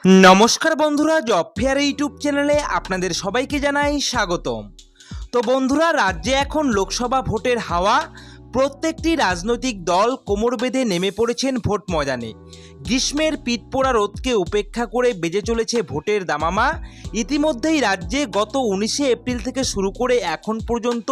নমস্কার বন্ধুরা, job fair YouTube চ্যানেলে আপনাদের সবাইকে জানাই স্বাগতম। তো বন্ধুরা, রাজ্যে এখন লোকসভা ভোটের হাওয়া। প্রত্যেকটি রাজনৈতিক দল কোমর বেঁধে নেমে পড়েছেন ভোট ময়দানে। গ্রীষ্মের পিঠপোড়া রোদকে উপেক্ষা করে বেজে চলেছে ভোটের দামামা। ইতিমধ্যেই রাজ্যে গত 19শে এপ্রিল থেকে শুরু করে এখন পর্যন্ত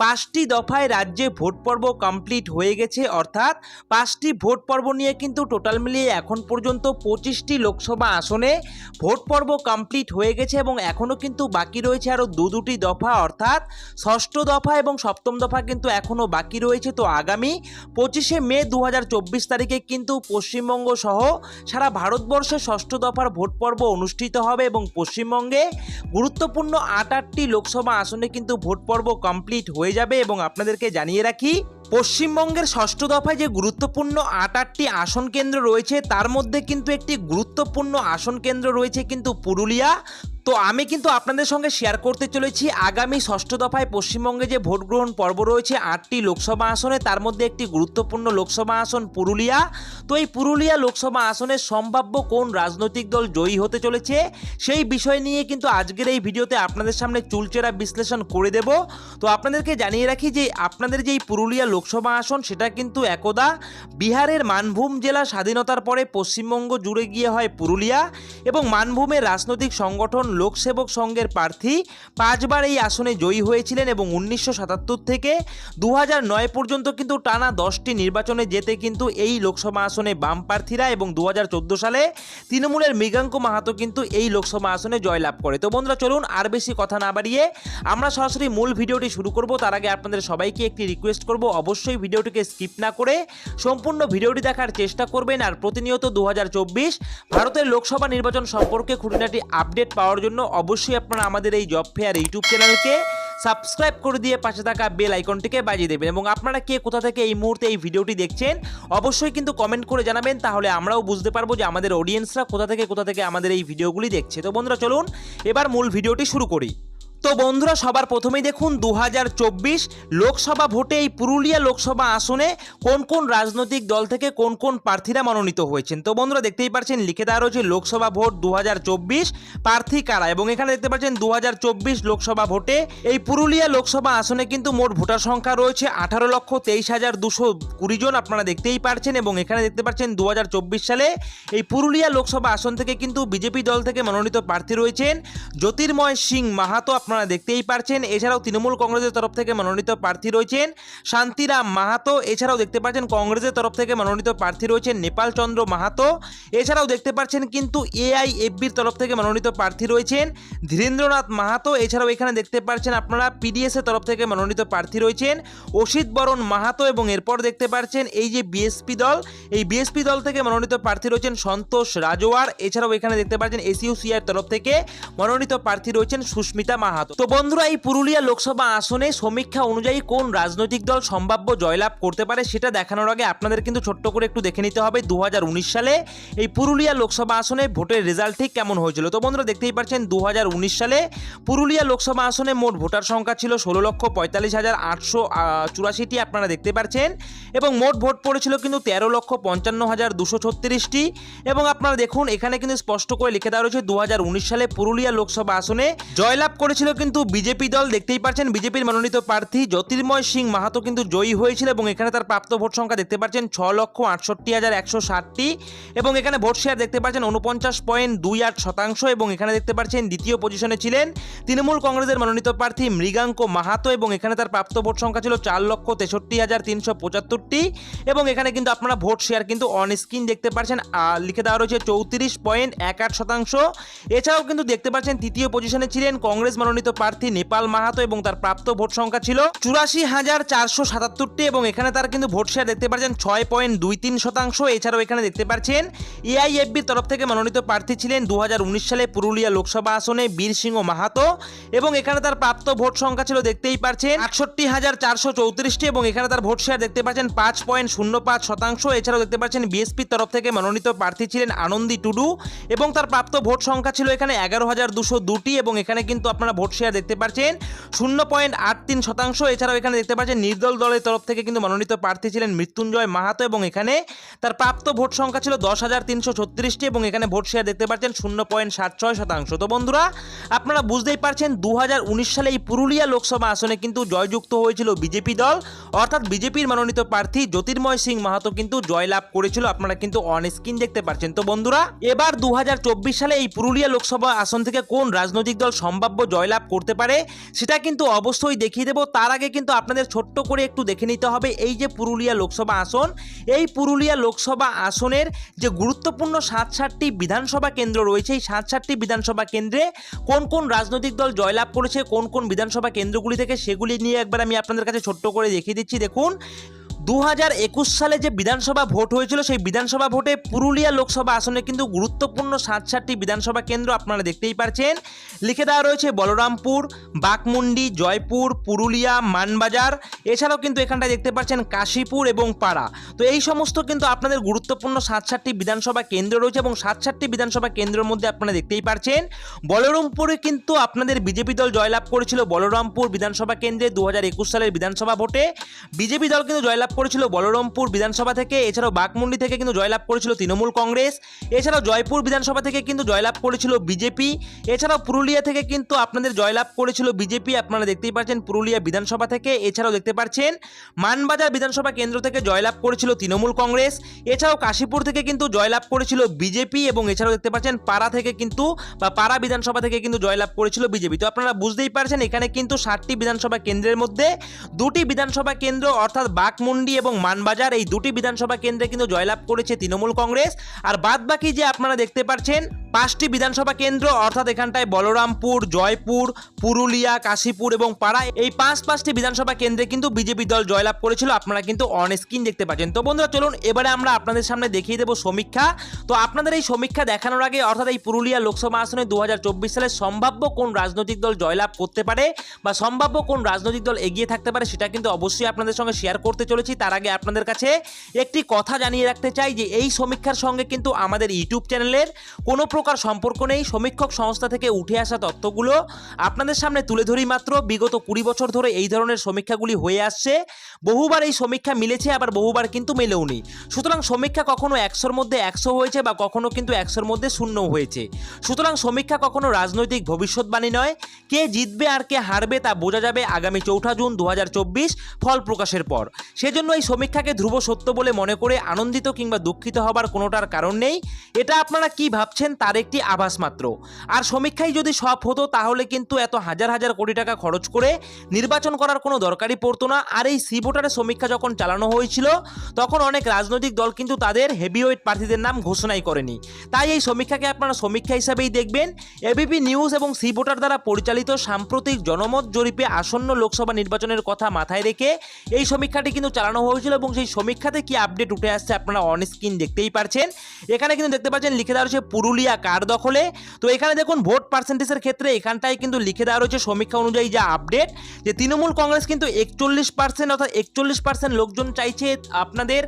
5টি দফায় রাজ্যে ভোট পর্ব কমপ্লিট হয়ে গেছে। অর্থাৎ 5টি ভোট পর্ব নিয়ে কিন্তু টোটাল মিলিয়ে এখন পর্যন্ত 25টি লোকসভা আসনে ভোট পর্ব কমপ্লিট হয়ে গেছে এবং এখনও কিন্তু বাকি রয়েছে আরও দুটি দফা, অর্থাৎ ষষ্ঠ দফা এবং সপ্তম দফা কিন্তু এখনও বাকি রয়েছে। তো আগামী 25শে মে 2024 তারিখে কিন্তু পশ্চিমবঙ্গ সহ সারা ভারতবর্ষে ষষ্ঠ দফার ভোট পর্ব অনুষ্ঠিত হবে এবং পশ্চিমবঙ্গে গুরুত্বপূর্ণ 8টি লোকসভা আসনে কিন্তু ভোট পর্ব কমপ্লিট হয়ে যাবে। এবং আপনাদেরকে জানিয়ে রাখি, পশ্চিমবঙ্গের ষষ্ঠ দফায় যে গুরুত্বপূর্ণ 8টি আসন কেন্দ্র রয়েছে তার মধ্যে কিন্তু একটি গুরুত্বপূর্ণ আসন কেন্দ্র রয়েছে কিন্তু পুরুলিয়া। তো আমি কিন্তু আপনাদের সঙ্গে শেয়ার করতে চলেছি আগামী ষষ্ঠ দফায় পশ্চিমবঙ্গে যে ভোট গ্রহণ পর্ব রয়েছে 8টি লোকসভা আসনে, তার মধ্যে একটি গুরুত্বপূর্ণ লোকসভা আসন পুরুলিয়া। তো এই পুরুলিয়া লোকসভা আসনের সম্ভাব্য কোন রাজনৈতিক দল জয়ী হতে চলেছে সেই বিষয় নিয়ে কিন্তু আজকের এই ভিডিওতে আপনাদের সামনে চুলচেরা বিশ্লেষণ করে দেব। তো আপনাদেরকে জানিয়ে রাখি যে আপনাদের যেই পুরুলিয়া লোকসভা আসন সেটা কিন্তু একদা বিহারের মানভূম জেলা স্বাধীনতার পরে পশ্চিমবঙ্গ জুড়ে গিয়ে হয় পুরুলিয়া এবং মানভূমের রাজনৈতিক সংগঠন লোকসেবক সংঘের প্রার্থী 5বার এই আসনে জয়ী হয়েছিলেন এবং 1977 থেকে 2009 পর্যন্ত কিন্তু টানা 10টি নির্বাচনে যেতে কিন্তু এই লোকসভা আসনে বাম প্রার্থীরা এবং 2014 সালে তৃণমূলের মৃগাঙ্ক মাহাতো কিন্তু এই লোকসভা আসনে জয়লাভ করে। তো বন্ধুরা, চলুন আর বেশি কথা না বাড়িয়ে আমরা সরাসরি মূল ভিডিওটি শুরু করব। তার আগে আপনাদের সবাইকে একটি রিকোয়েস্ট করব, অবশ্যই ভিডিওটিকে স্কিপ না করে সম্পূর্ণ ভিডিওটি দেখার চেষ্টা করবেন। আর প্রতিনিয়ত 2024 ভারতের লোকসভা নির্বাচন সম্পর্কে খুঁটিনাটি আপডেট পাওয়ার জন্য অবশ্যই আপনারা আমাদের এই জব ফেয়ার ইউটিউব চ্যানেলকে সাবস্ক্রাইব করে দিয়ে পাশে থাকা বেল আইকনটিকে বাজিয়ে দেবেন। এবং আপনারা কে কোথা থেকে এই মুহূর্তে এই ভিডিওটি দেখছেন অবশ্যই কিন্তু কমেন্ট করে জানাবেন, তাহলে আমরাও বুঝতে পারবো যে আমাদের অডিয়েন্সরা কোথা থেকে আমাদের এই ভিডিওগুলি দেখছে। তো বন্ধুরা, চলুন এবার মূল ভিডিওটি শুরু করি। তো বন্ধুরা, সবার প্রথমেই দেখুন 2024 লোকসভা ভোটে এই পুরুলিয়া লোকসভা আসনে কোন কোন রাজনৈতিক দল থেকে কোন কোন প্রার্থীরা মনোনীত হয়েছেন। তো বন্ধুরা, দেখতেই পাচ্ছেন লিখে দেওয়া রয়েছে লোকসভা ভোট 2024 প্রার্থী কারা, এবং এখানে দেখতে পাচ্ছেন 2024 লোকসভা ভোটে এই পুরুলিয়া লোকসভা আসনে কিন্তু মোট ভোটার সংখ্যা রয়েছে 18,23,220 জন, আপনারা দেখতেই পাচ্ছেন। এবং এখানে দেখতে পাচ্ছেন 2024 সালে এই পুরুলিয়া লোকসভা আসন থেকে কিন্তু বিজেপি দল থেকে মনোনীত প্রার্থী রয়েছেন জ্যোতির্ময় সিং মাহাতো, আপনারা দেখতেই পাচ্ছেন। এছাড়াও তৃণমূল কংগ্রেসের তরফ থেকে মনোনীত প্রার্থী রয়েছেন শান্তিরাম মাহাতো। এছাড়াও দেখতে পাচ্ছেন কংগ্রেসের তরফ থেকে মনোনীত প্রার্থী রয়েছেন নেপাল চন্দ্র মাহাতো। এছাড়াও দেখতে পাচ্ছেন কিন্তু এআইএফবির তরফ থেকে মনোনীত প্রার্থী রয়েছেন ধীরেন্দ্রনাথ মাহাতো। এছাড়াও এখানে দেখতে পাচ্ছেন আপনারা পিডিএস এর তরফ থেকে মনোনীত প্রার্থী রয়েছেন অসিত বরণ মাহাতো। এবং এরপর দেখতে পাচ্ছেন এই যে বিএসপি দল, এই বিএসপি দল থেকে মনোনীত প্রার্থী রয়েছেন সন্তোষ রাজওয়ার। এছাড়াও এখানে দেখতে পাচ্ছেন এসইউসিআর তরফ থেকে মনোনীত প্রার্থী রয়েছেন সুস্মিতা মাহাতো। তো বন্ধুরা, এই পুরুলিয়া লোকসভা আসনে সমীক্ষা অনুযায়ী কোন রাজনৈতিক দল সম্ভাব্য জয়লাভ করতে পারে সেটা দেখানোর আগে আপনাদের কিন্তু ছোট্ট করে একটু দেখে নিতে হবে 2019 সালে এই পুরুলিয়া লোকসভা আসনে ভোটের রেজাল্ট ঠিক কেমন হয়েছিল। তো বন্ধুরা, দেখতেই পাচ্ছেন 2019 সালে পুরুলিয়া লোকসভা আসনে মোট ভোটার সংখ্যা ছিল 16,45,884টি, আপনারা দেখতে পাচ্ছেন। এবং মোট ভোট পড়েছিল কিন্তু 13,55,236টি। এবং আপনারা দেখুন এখানে কিন্তু স্পষ্ট করে লিখে দেওয়া রয়েছে 2019 সালে পুরুলিয়া লোকসভা আসনে জয়লাভ করেছিল কিন্তু বিজেপি দল। দেখতেই পাচ্ছেন বিজেপির মনোনীত প্রার্থী জ্যোতির্ময় সিং মাহাতো কিন্তু জয়ী হয়েছিল এবং এখানে তার প্রাপ্ত ভোট সংখ্যা দেখতে পাচ্ছেন 6,68,160টি। এবং এখানে ভোট শেয়ার দেখতে পাচ্ছেন 49.28%। এবং এখানে দেখতে পাচ্ছেন দ্বিতীয় পজিশনে ছিলেন তৃণমূল কংগ্রেসের মনোনীত প্রার্থী মৃগাঙ্ক মাহাতো এবং এখানে তার প্রাপ্ত ভোট সংখ্যা ছিল 4,63,375টি। এবং এখানে কিন্তু আপনারা ভোট শেয়ার কিন্তু অন স্ক্রিন দেখতে পাচ্ছেন লিখে দেওয়া রয়েছে 34.18%। এছাড়াও কিন্তু দেখতে পাচ্ছেন তৃতীয় পজিশনে ছিলেন কংগ্রেস মনোনীত প্রার্থী নেপাল মাহাতো এবং তার প্রাপ্ত ভোট সংখ্যা ছিল 84,477টি। এবং এখানে তার কিন্তু ভোট শেয়ার দেখতে পাচ্ছেন 6.23%। এছাড়াও এখানে দেখতে পাচ্ছেন এআইএফবির তরফ থেকে মনোনীত প্রার্থী ছিলেন 2019 সালে পুরুলিয়া লোকসভা আসনে বীর সিংহ মাহাতো এবং এখানে তার প্রাপ্ত ভোট সংখ্যা ছিল দেখতেই পাচ্ছেন 68,434টি। এবং এখানে তার ভোট শেয়ার দেখতে পাচ্ছেন 5.05%। এছাড়াও দেখতে পাচ্ছেন বিএসপির তরফ থেকে মনোনীত প্রার্থী ছিলেন আনন্দী টুডু এবং তার প্রাপ্ত ভোট সংখ্যা ছিল এখানে 11,202টি। এবং এখানে কিন্তু আপনারা ভোট শেয়ার দেখতে পাচ্ছেন 0.83%। এছাড়াও এখানে দেখতে পাচ্ছেন নির্দল দলের তরফ থেকে কিন্তু মনোনীত প্রার্থী ছিলেন মৃত্যুঞ্জয় মাহাতো এবং এখানে তার প্রাপ্ত ভোট সংখ্যা ছিল 10,336টি এবং এখানে ভোট শেয়ার দেখতে পাচ্ছেন 0.76%। তো বন্ধুরা আপনারা বুঝতেই পারছেন 2019 সালে এই পুরুলিয়া লোকসভা আসনে কিন্তু জয়যুক্ত হয়েছিল বিজেপি দল, অর্থাৎ বিজেপির মনোনীত প্রার্থী জ্যোতির্ময় সিং মাহাতো কিন্তু জয়লাভ করেছিল, আপনারা কিন্তু অন স্ক্রিন দেখতে পাচ্ছেন। তো বন্ধুরা এবার 2024 সালে এই পুরুলিয়া লোকসভা আসন থেকে কোন রাজনৈতিক দল সম্ভাব্য জয়লাভ করতে পারে সেটা কিন্তু অবশ্যই দেখিয়ে দেব। তার আগে কিন্তু আপনাদের ছোট্ট করে একটু দেখে নিতে হবে এই যে পুরুলিয়া লোকসভা আসন, এই পুরুলিয়া লোকসভা আসনের যে গুরুত্বপূর্ণ 7টি বিধানসভা কেন্দ্র রয়েছে, এই 7টি বিধানসভা কেন্দ্রে কোন কোন রাজনৈতিক দল জয়লাভ করেছে, কোন কোন বিধানসভা কেন্দ্রগুলি থেকে, সেগুলি নিয়ে একবার আমি আপনাদের কাছে ছোট্ট করে দেখিয়ে দিচ্ছি। দেখুন 2021 সালে যে বিধানসভা ভোট হয়েছিল সেই বিধানসভা ভোটে পুরুলিয়া লোকসভা আসনে কিন্তু গুরুত্বপূর্ণ 7টি বিধানসভা কেন্দ্র আপনারা দেখতেই পাচ্ছেন লিখে দেওয়া রয়েছে বলরামপুর, বাঘমুন্ডি, জয়পুর, পুরুলিয়া, মানবাজার, এছাড়াও কিন্তু এখানটায় দেখতে পাচ্ছেন কাশীপুর এবং পাড়া। তো এই সমস্ত কিন্তু আপনাদের গুরুত্বপূর্ণ 7টি বিধানসভা কেন্দ্র রয়েছে এবং 7টি বিধানসভা কেন্দ্রের মধ্যে আপনারা দেখতেই পাচ্ছেন বলরামপুরে কিন্তু আপনাদের বিজেপি দল জয়লাভ করেছিল। বলরামপুর বিধানসভা কেন্দ্রে 2021 সালের বিধানসভা ভোটে বিজেপি দল কিন্তু জয়লাভ করেছিল বলরামপুর বিধানসভা থেকে। এছাড়াও বাঘমুন্ডি থেকে কিন্তু জয়লাভ করেছিল তৃণমূল কংগ্রেস। এছাড়াও জয়পুর বিধানসভা থেকে কিন্তু জয়লাভ করেছিল বিজেপি। এছাড়াও পুরুলিয়া থেকে কিন্তু আপনাদের জয়লাভ করেছিল বিজেপি, আপনারা দেখতেই পাচ্ছেন পুরুলিয়া বিধানসভা থেকে। এছাড়াও দেখতে পাচ্ছেন মানবাজার বিধানসভা কেন্দ্র থেকে জয়লাভ করেছিল তৃণমূল কংগ্রেস। এছাড়াও কাশীপুর থেকে কিন্তু জয়লাভ করেছিল বিজেপি এবং এছাড়াও দেখতে পাচ্ছেন পাড়া থেকে কিন্তু পাড়া বিধানসভা থেকে কিন্তু জয়লাভ করেছিল বিজেপি। তো আপনারা বুঝতেই পারছেন এখানে কিন্তু 7টি বিধানসভা কেন্দ্রের মধ্যে 2টি বিধানসভা কেন্দ্র অর্থাৎ বাঘমুন্ডি এবং মানবাজার এই 2টি বিধানসভা কেন্দ্রে কিন্তু জয়লাভ করেছে তৃণমূল কংগ্রেস। আর বাদবাকি যে আপনারা দেখতে পাচ্ছেন 5টি বিধানসভা কেন্দ্র অর্থাৎ এখানটায় বলরামপুর, জয়পুর, পুরুলিয়া, কাশীপুর এবং পাড়া এই 5টি বিধানসভা কেন্দ্রে কিন্তু বিজেপি দল জয়লাভ করেছিল, আপনারা কিন্তু অন স্ক্রিন দেখতে পাচ্ছেন। তো বন্ধুরা চলুন এবারে আমরা আপনাদের সামনে দেখিয়ে দেব সমীক্ষা। তো আপনাদের এই সমীক্ষা দেখানোর আগে অর্থাৎ এই পুরুলিয়া লোকসভা আসনে 2024 সালে সম্ভাব্য কোন রাজনৈতিক দল জয়লাভ করতে পারে বা সম্ভাব্য কোন রাজনৈতিক দল এগিয়ে থাকতে পারে সেটা কিন্তু অবশ্যই আপনাদের সঙ্গে শেয়ার করতে চলেছি। তার আগে আপনাদের কাছে একটি কথা জানিয়ে রাখতে চাই যে এই সমীক্ষার সঙ্গে কিন্তু আমাদের ইউটিউব চ্যানেলের কোনো প্রকার সম্পর্ক নেই। সমীক্ষক সংস্থা থেকে উঠে আসা তথ্যগুলো আপনাদের সামনে তুলে ধরি মাত্র। বিগত 20 বছর ধরে এই ধরনের সমীক্ষাগুলি হয়ে আসছে, বহুবার এই সমীক্ষা মিলেছে আবার বহুবার কিন্তু মেলেওনি। সুতরাং সমীক্ষা কখনো 100-র মধ্যে 100 হয়েছে বা কখনো কিন্তু 100-র মধ্যে 0 হয়েছে। সুতরাং সমীক্ষা কখনো রাজনৈতিক ভবিষ্যৎবাণী নয়। কে জিতবে আর কে হারবে তা বোঝা যাবে আগামী 4 জুন 2024 ফল প্রকাশের পর। সেজন্য এই সমীক্ষাকে ধ্রুব সত্য বলে মনে করে আনন্দিত কিংবা দুঃখিত হবার কোনোটার কারণ নেই। এটা আপনারা কি ভাবছেন তার একটি আভাস মাত্র। আর সমীক্ষায় যদি সব হতো তাহলে কিন্তু এত হাজার হাজার কোটি টাকা খরচ করে নির্বাচন করার কোনো দরকারই পড়তো না। আর এই সি ভোটারের সমীক্ষা যখন চালানো হয়েছিল তখন অনেক রাজনৈতিক দল কিন্তু তাদের হেভিওয়েট প্রার্থীদের নাম ঘোষণাই করেনি। তাই এই সমীক্ষাকে আপনারা সমীক্ষা হিসাবেই দেখবেন। এবিপি নিউজ এবং সি ভোটার দ্বারা পরিচালিত সাম্প্রতিক জনমত জরিপে আসন্ন লোকসভা নির্বাচনের কথা মাথায় রেখে এই সমীক্ষাটি কিন্তু চালানো হয়েছিল এবং সেই সমীক্ষাতে কি আপডেট উঠে আসছে আপনারা অন স্ক্রিন দেখতেই পারছেন। এখানে কিন্তু দেখতে পাচ্ছেন লিখে দেওয়া রয়েছে পুরুলিয়া কার দখলে। তো এখানে দেখুন ভোট পার্সেন্টেজের ক্ষেত্রে এখানটায় কিন্তু লিখে দেওয়া রয়েছে সমীক্ষা অনুযায়ী যা আপডেট যে তৃণমূল কংগ্রেস কিন্তু 41% অর্থাৎ 41% লোকজন চাইছে আপনাদের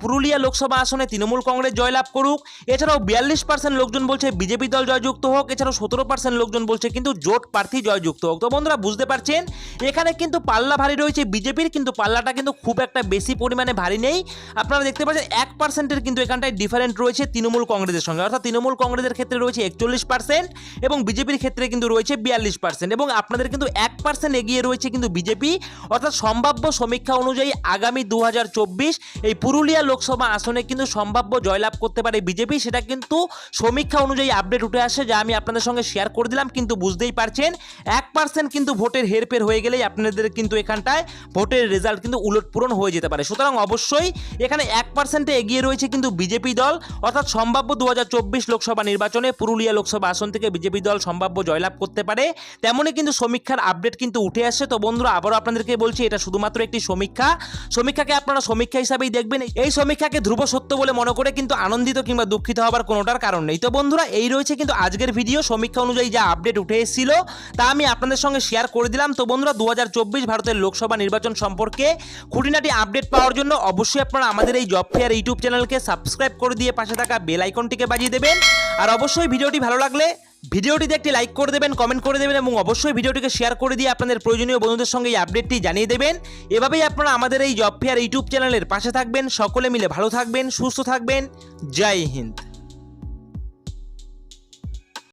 পুরুলিয়া লোকসভা আসনে তৃণমূল কংগ্রেস জয়লাভ করুক। এছাড়াও 42% লোকজন বলছে বিজেপি দল জয়যুক্ত হোক। এছাড়াও 17% লোকজন বলছে কিন্তু জোট প্রার্থী জয়যুক্ত হোক। তো বন্ধুরা বুঝতে পারছেন এখানে কিন্তু পাল্লা ভারী রয়েছে বিজেপির, কিন্তু পাল্লাটা কিন্তু খুব একটা বেশি পরিমাণে ভারী নেই। আপনারা দেখতে পাচ্ছেন 1%-এর কিন্তু এখানটায় ডিফারেন্ট রয়েছে তৃণমূল কংগ্রেসের সঙ্গে, অর্থাৎ তৃণমূল কংগ্রেসের ক্ষেত্রে রয়েছে 41% এবং বিজেপির ক্ষেত্রে কিন্তু রয়েছে 42% এবং আপনাদের কিন্তু 1% এগিয়ে রয়েছে কিন্তু বিজেপি। অর্থাৎ সম্ভাব্য সমীক্ষা অনুযায়ী আগামী 2024 এই পুরুলিয়া লোকসভা আসনে কিন্তু সম্ভাব্য জয়লাভ করতে পারে বিজেপি, সেটা কিন্তু সমীক্ষা অনুযায়ী আপডেট উঠে আসছে যা আমি আপনাদের সঙ্গে শেয়ার করে দিলাম। কিন্তু বুঝতেই পারছেন 1% কিন্তু ভোটের হেরফের হয়ে গেলেই আপনাদের কিন্তু এখানটায় ভোটের রেজাল্ট কিন্তু উলটপুলট হয়ে যেতে পারে। সুতরাং অবশ্যই এখানে 1%-এ এগিয়ে রয়েছে কিন্তু বিজেপি দল, অর্থাৎ সম্ভাব্য 2024 লোকসভা নির্বাচনে পুরুলিয়া লোকসভা আসন থেকে বিজেপি দল সম্ভাব্য জয়লাভ করতে পারে, তেমনই কিন্তু সমীক্ষার আপডেট কিন্তু উঠে আসছে। তো বন্ধুরা আবারও আপনাদেরকে বলছি এটা শুধুমাত্র একটি সমীক্ষা, সমীক্ষাকে আপনারা সমীক্ষা হিসাবেই দেখবেন। এই সমীক্ষাকে ধ্রুব সত্য বলে মনে করে কিন্তু আনন্দিত কিংবা দুঃখিত হবার কোনোটার কারণ নেই। তো বন্ধুরা এই রয়েছে কিন্তু আজকের ভিডিও, সমীক্ষা অনুযায়ী যা আপডেট উঠে এসেছিল তা আমি আপনাদের সঙ্গে শেয়ার করে দিলাম। তো বন্ধুরা 2024 ভারতের লোকসভা নির্বাচন সম্পর্কে খুঁটিনাটি আপডেট পাওয়ার জন্য অবশ্যই আপনারা আমাদের এই জব ফেয়ার ইউটিউব চ্যানেলকে সাবস্ক্রাইব করে দিয়ে পাশে থাকা বেল আইকনটিকে বাজিয়ে দেবেন। আর অবশ্যই ভিডিওটি ভালো লাগলে ভিডিওটিতে একটি লাইক করে দেবেন, কমেন্ট করে দেবেন এবং অবশ্যই ভিডিওটিকে শেয়ার করে দিয়ে আপনাদের প্রয়োজনীয় বন্ধুদের সঙ্গে এই আপডেটটি জানিয়ে দেবেন। এভাবেই আপনারা আমাদের এই জব ফেয়ার ইউটিউব চ্যানেলের পাশে থাকবেন। সকলে মিলে ভালো থাকবেন, সুস্থ থাকবেন। জয় হিন্দ।